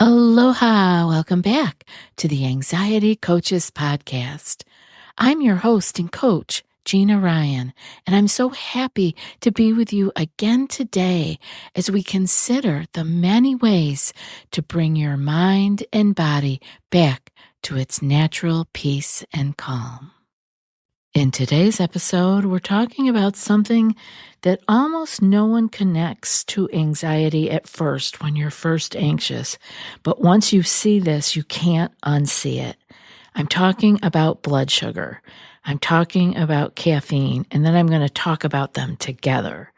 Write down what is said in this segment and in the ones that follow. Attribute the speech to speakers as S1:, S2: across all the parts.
S1: Aloha! Welcome back to the Anxiety Coaches Podcast. I'm your host and coach, Gina Ryan, and I'm so happy to be with you again today as we consider the many ways to bring your mind and body back to its natural peace and calm. In today's episode, we're talking about something that almost no one connects to anxiety at first when you're first anxious. But once you see this, you can't unsee it. I'm talking about blood sugar. I'm talking about caffeine, and then I'm going to talk about them together.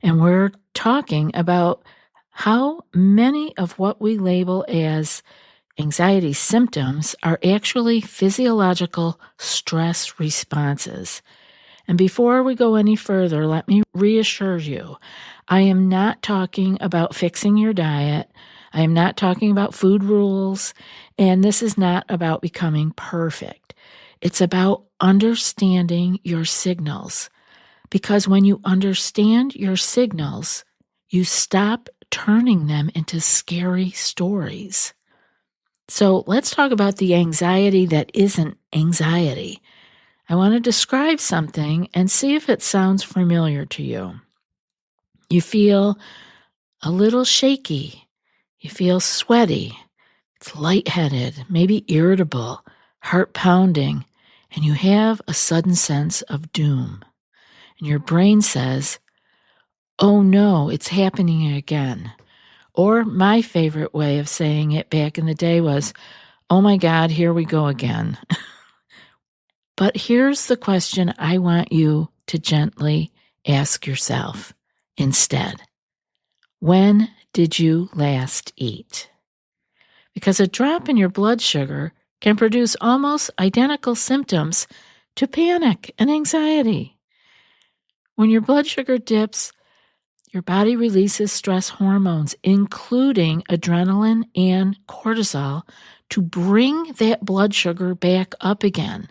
S1: And we're talking about how many of what we label as anxiety symptoms are actually physiological stress responses. And before we go any further, let me reassure you, I am not talking about fixing your diet. I am not talking about food rules. And this is not about becoming perfect. It's about understanding your signals. Because when you understand your signals, you stop turning them into scary stories. So let's talk about the anxiety that isn't anxiety. I want to describe something and see if it sounds familiar to you. You feel a little shaky. You feel sweaty. It's lightheaded, maybe irritable, heart pounding, and you have a sudden sense of doom. And your brain says, "Oh no, it's happening again." Or my favorite way of saying it back in the day was, "Oh my God, here we go again." But here's the question I want you to gently ask yourself instead. When did you last eat? Because a drop in your blood sugar can produce almost identical symptoms to panic and anxiety. When your blood sugar dips, your body releases stress hormones, including adrenaline and cortisol, to bring that blood sugar back up again.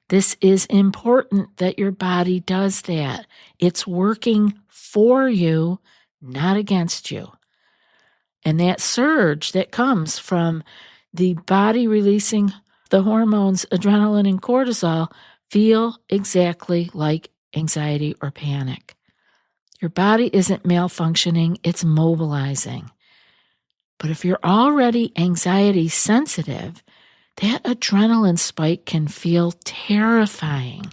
S1: This is important that your body does that. It's working for you, not against you. And that surge that comes from the body releasing the hormones, adrenaline and cortisol, feel exactly like anxiety or panic. Your body isn't malfunctioning, it's mobilizing. But if you're already anxiety sensitive, that adrenaline spike can feel terrifying.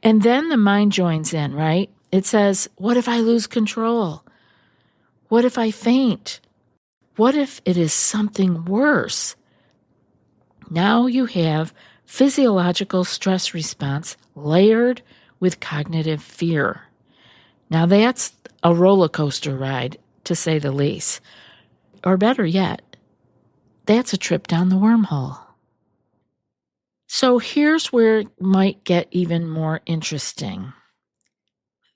S1: And then the mind joins in, right? It says, what if I lose control? What if I faint? What if it is something worse? Now you have physiological stress response layered with cognitive fear. Now that's a roller coaster ride, to say the least. Or better yet, that's a trip down the wormhole. So here's where it might get even more interesting.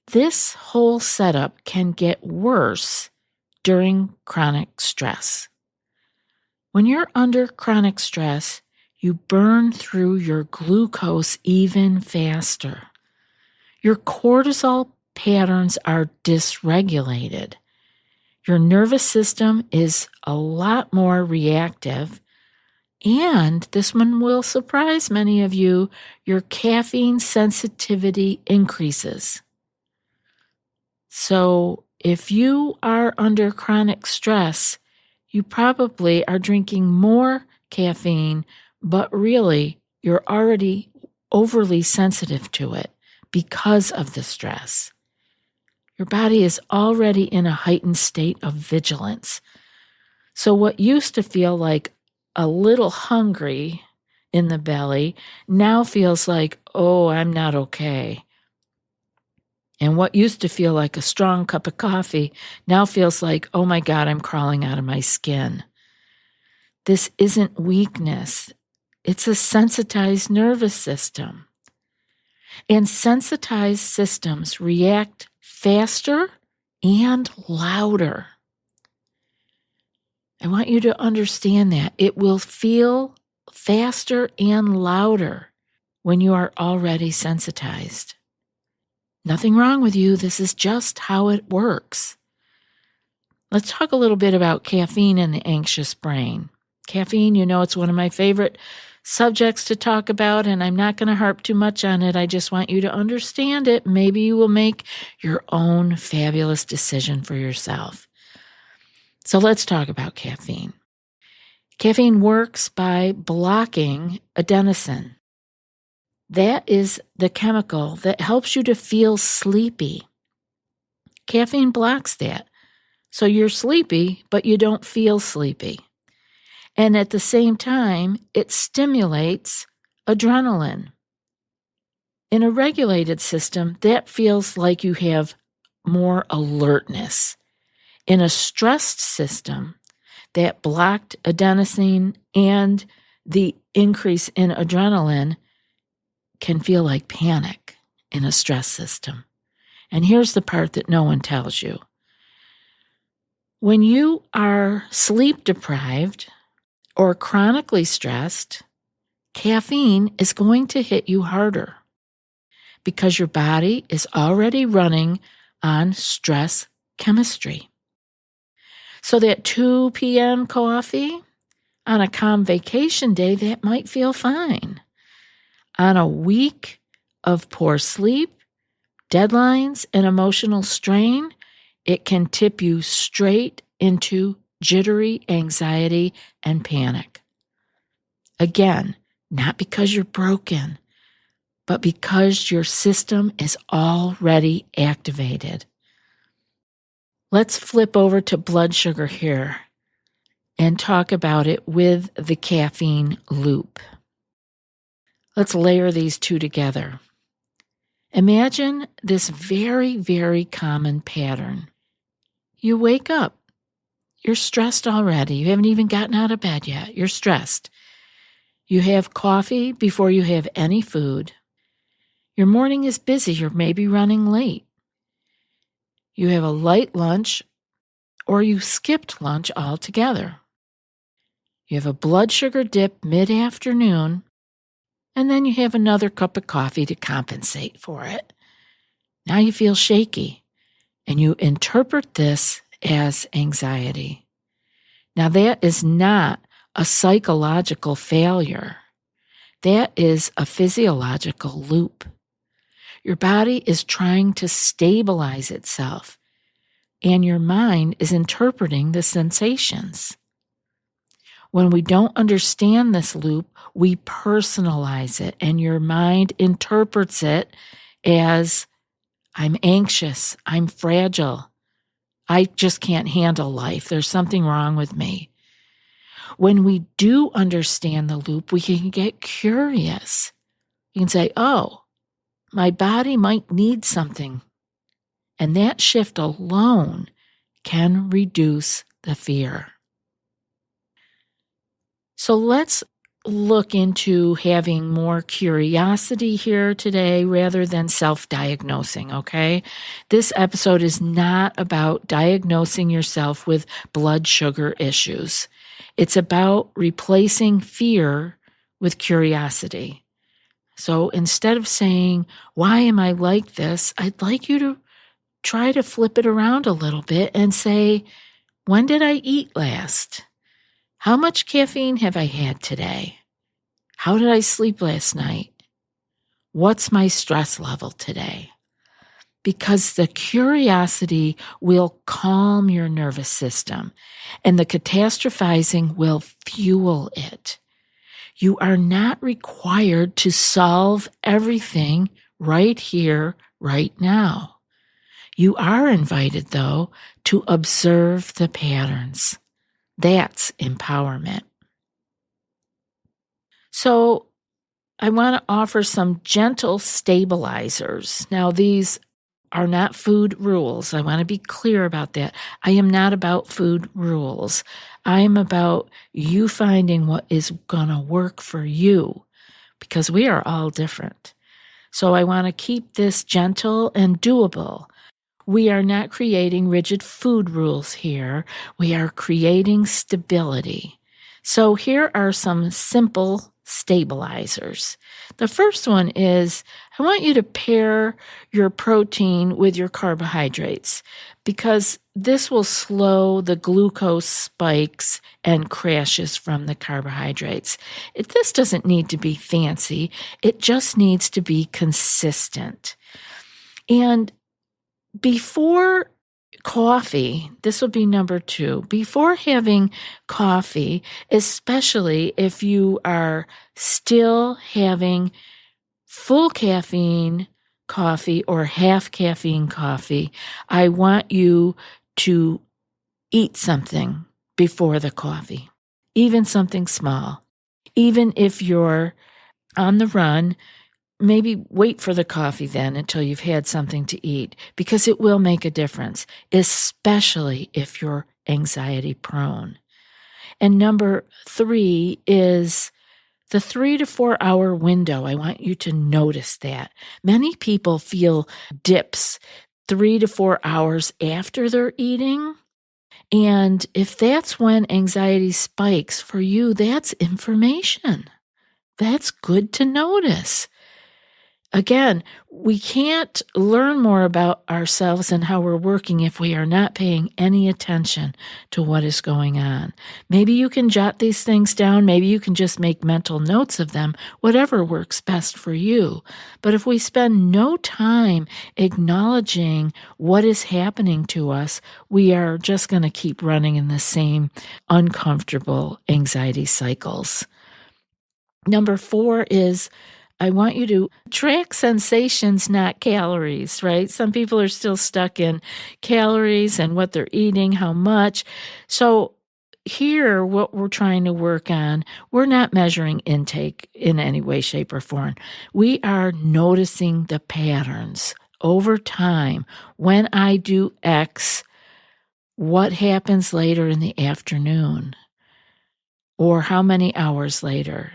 S1: This whole setup can get worse during chronic stress. When you're under chronic stress, you burn through your glucose even faster. Your cortisol patterns are dysregulated. Your nervous system is a lot more reactive. And this one will surprise many of you, your caffeine sensitivity increases. So if you are under chronic stress, you probably are drinking more caffeine, but really you're already overly sensitive to it because of the stress. Your body is already in a heightened state of vigilance. So what used to feel like a little hungry in the belly now feels like, oh, I'm not okay. And what used to feel like a strong cup of coffee now feels like, oh my God, I'm crawling out of my skin. This isn't weakness. It's a sensitized nervous system. And sensitized systems react faster and louder. I want you to understand that. It will feel faster and louder when you are already sensitized. Nothing wrong with you. This is just how it works. Let's talk a little bit about caffeine and the anxious brain. Caffeine, it's one of my favorite subjects to talk about, and I'm not going to harp too much on it. I just want you to understand it. Maybe you will make your own fabulous decision for yourself. So let's talk about caffeine. Caffeine works by blocking adenosine. That is the chemical that helps you to feel sleepy. Caffeine blocks that. So you're sleepy, but you don't feel sleepy. And at the same time, it stimulates adrenaline. In a regulated system, that feels like you have more alertness. In a stressed system, that blocked adenosine and the increase in adrenaline can feel like panic in a stress system. And here's the part that no one tells you. When you are sleep deprived or chronically stressed, caffeine is going to hit you harder because your body is already running on stress chemistry. So that 2 p.m. coffee on a calm vacation day, that might feel fine. On a week of poor sleep, deadlines, and emotional strain, it can tip you straight into jittery anxiety and panic. Again, not because you're broken, but because your system is already activated. Let's flip over to blood sugar here and talk about it with the caffeine loop. Let's layer these two together. Imagine this very, very common pattern. You wake up. You're stressed already. You haven't even gotten out of bed yet. You're stressed. You have coffee before you have any food. Your morning is busy. You're maybe running late. You have a light lunch, or you skipped lunch altogether. You have a blood sugar dip mid-afternoon, and then you have another cup of coffee to compensate for it. Now you feel shaky, and you interpret this as anxiety. Now that is not a psychological failure. That is a physiological loop. Your body is trying to stabilize itself, and your mind is interpreting the sensations. When we don't understand this loop, we personalize it, and your mind interprets it as, I'm anxious, I'm fragile, I just can't handle life, there's something wrong with me. When we do understand the loop, we can get curious. You can say, oh, my body might need something. And that shift alone can reduce the fear. So let's look into having more curiosity here today rather than self-diagnosing, okay? This episode is not about diagnosing yourself with blood sugar issues. It's about replacing fear with curiosity. So instead of saying, why am I like this? I'd like you to try to flip it around a little bit and say, when did I eat last? How much caffeine have I had today? How did I sleep last night? What's my stress level today? Because the curiosity will calm your nervous system, and the catastrophizing will fuel it. You are not required to solve everything right here, right now. You are invited, though, to observe the patterns. That's empowerment. So I want to offer some gentle stabilizers. Now, these are not food rules. I want to be clear about that. I am not about food rules. I am about you finding what is going to work for you, because we are all different. So I want to keep this gentle and doable. We are not creating rigid food rules here. We are creating stability. So here are some simple stabilizers. The first one is I want you to pair your protein with your carbohydrates because this will slow the glucose spikes and crashes from the carbohydrates. This doesn't need to be fancy. It just needs to be consistent. And before coffee, this will be number 2. Before having coffee, especially if you are still having full caffeine coffee or half caffeine coffee, I want you to eat something before the coffee, even something small. Even if you're on the run, maybe wait for the coffee then until you've had something to eat, because it will make a difference, especially if you're anxiety prone. And number 3 is the 3 to 4 hour window. I want you to notice that. Many people feel dips 3 to 4 hours after they're eating. And if that's when anxiety spikes for you, that's information. That's good to notice. Again, we can't learn more about ourselves and how we're working if we are not paying any attention to what is going on. Maybe you can jot these things down. Maybe you can just make mental notes of them, whatever works best for you. But if we spend no time acknowledging what is happening to us, we are just going to keep running in the same uncomfortable anxiety cycles. Number 4 is I want you to track sensations, not calories, right? Some people are still stuck in calories and what they're eating, how much. So here, what we're trying to work on, we're not measuring intake in any way, shape, or form. We are noticing the patterns over time. When I do X, what happens later in the afternoon? Or how many hours later?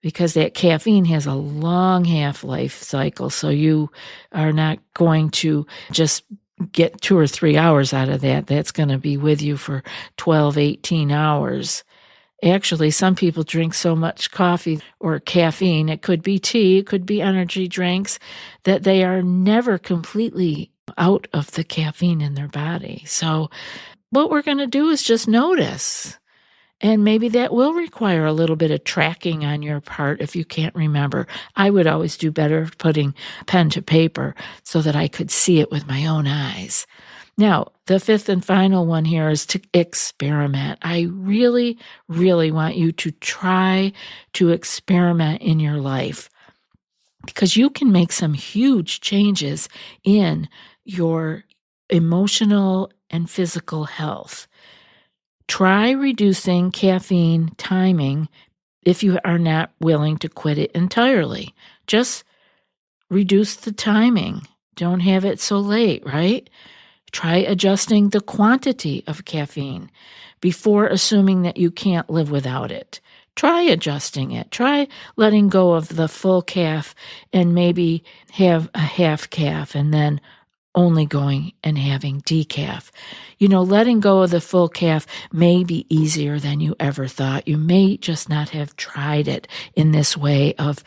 S1: Because that caffeine has a long half-life cycle, so you are not going to just get 2 or 3 hours out of that. That's going to be with you for 12, 18 hours. Actually, some people drink so much coffee or caffeine, it could be tea, it could be energy drinks, that they are never completely out of the caffeine in their body. So what we're going to do is just notice. And maybe that will require a little bit of tracking on your part if you can't remember. I would always do better putting pen to paper so that I could see it with my own eyes. Now, the 5th and final one here is to experiment. I really, really want you to try to experiment in your life because you can make some huge changes in your emotional and physical health. Try reducing caffeine timing if you are not willing to quit it entirely. Just reduce the timing. Don't have it so late, right? Try adjusting the quantity of caffeine before assuming that you can't live without it. Try adjusting it. Try letting go of the full calf and maybe have a half calf and then only going and having decaf. Letting go of the full calf may be easier than you ever thought. You may just not have tried it in this way of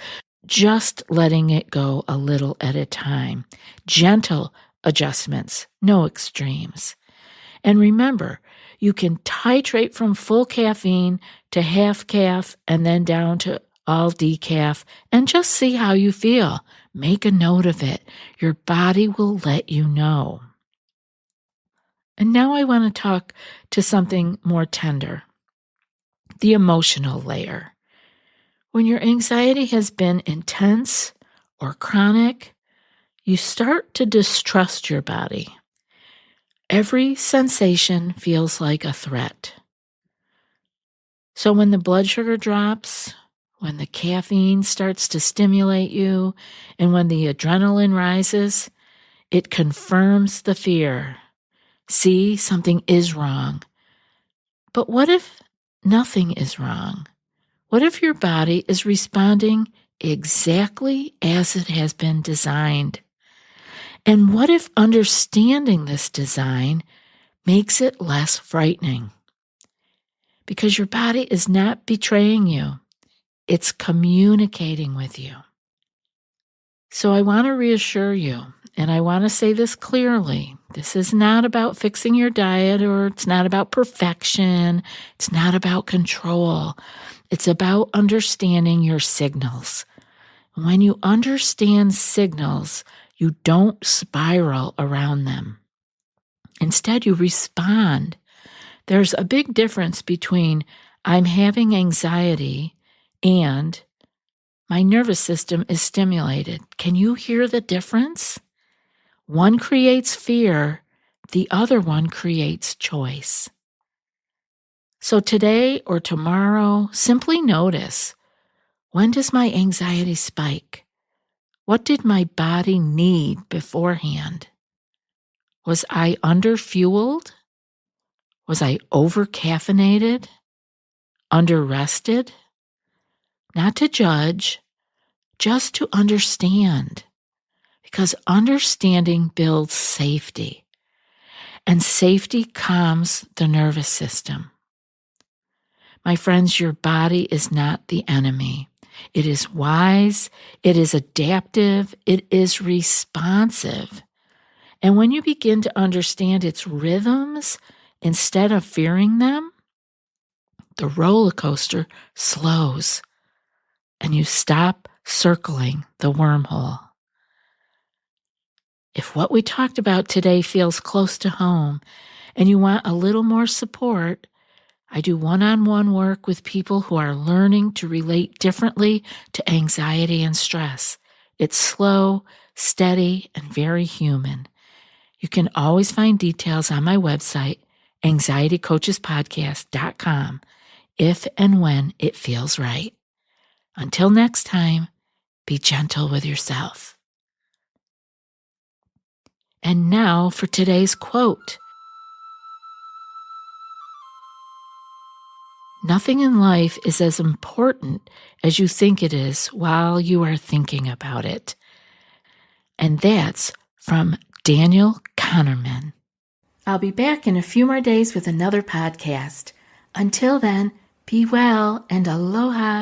S1: just letting it go a little at a time. Gentle adjustments, no extremes. And remember, you can titrate from full caffeine to half calf and then down to all decaf and just see how you feel. Make a note of it. Your body will let you know. And now I want to talk to something more tender, the emotional layer. When your anxiety has been intense or chronic, you start to distrust your body. Every sensation feels like a threat. So when the blood sugar drops, when the caffeine starts to stimulate you, and when the adrenaline rises, it confirms the fear. See, something is wrong. But what if nothing is wrong? What if your body is responding exactly as it has been designed? And what if understanding this design makes it less frightening? Because your body is not betraying you. It's communicating with you. So I want to reassure you, and I want to say this clearly. This is not about fixing your diet, or it's not about perfection. It's not about control. It's about understanding your signals. When you understand signals, you don't spiral around them. Instead, you respond. There's a big difference between I'm having anxiety and my nervous system is stimulated. Can you hear the difference? One creates fear, the other one creates choice. So today or tomorrow, simply notice, when does my anxiety spike? What did my body need beforehand? Was I underfueled? Was I over-caffeinated? Under-rested? Not to judge, just to understand. Because understanding builds safety. And safety calms the nervous system. My friends, your body is not the enemy. It is wise, it is adaptive, it is responsive. And when you begin to understand its rhythms instead of fearing them, the roller coaster slows and you stop circling the wormhole. If what we talked about today feels close to home and you want a little more support, I do one-on-one work with people who are learning to relate differently to anxiety and stress. It's slow, steady, and very human. You can always find details on my website, anxietycoachespodcast.com, if and when it feels right. Until next time, be gentle with yourself. And now for today's quote. Nothing in life is as important as you think it is while you are thinking about it. And that's from Daniel Kahneman. I'll be back in a few more days with another podcast. Until then, be well and aloha.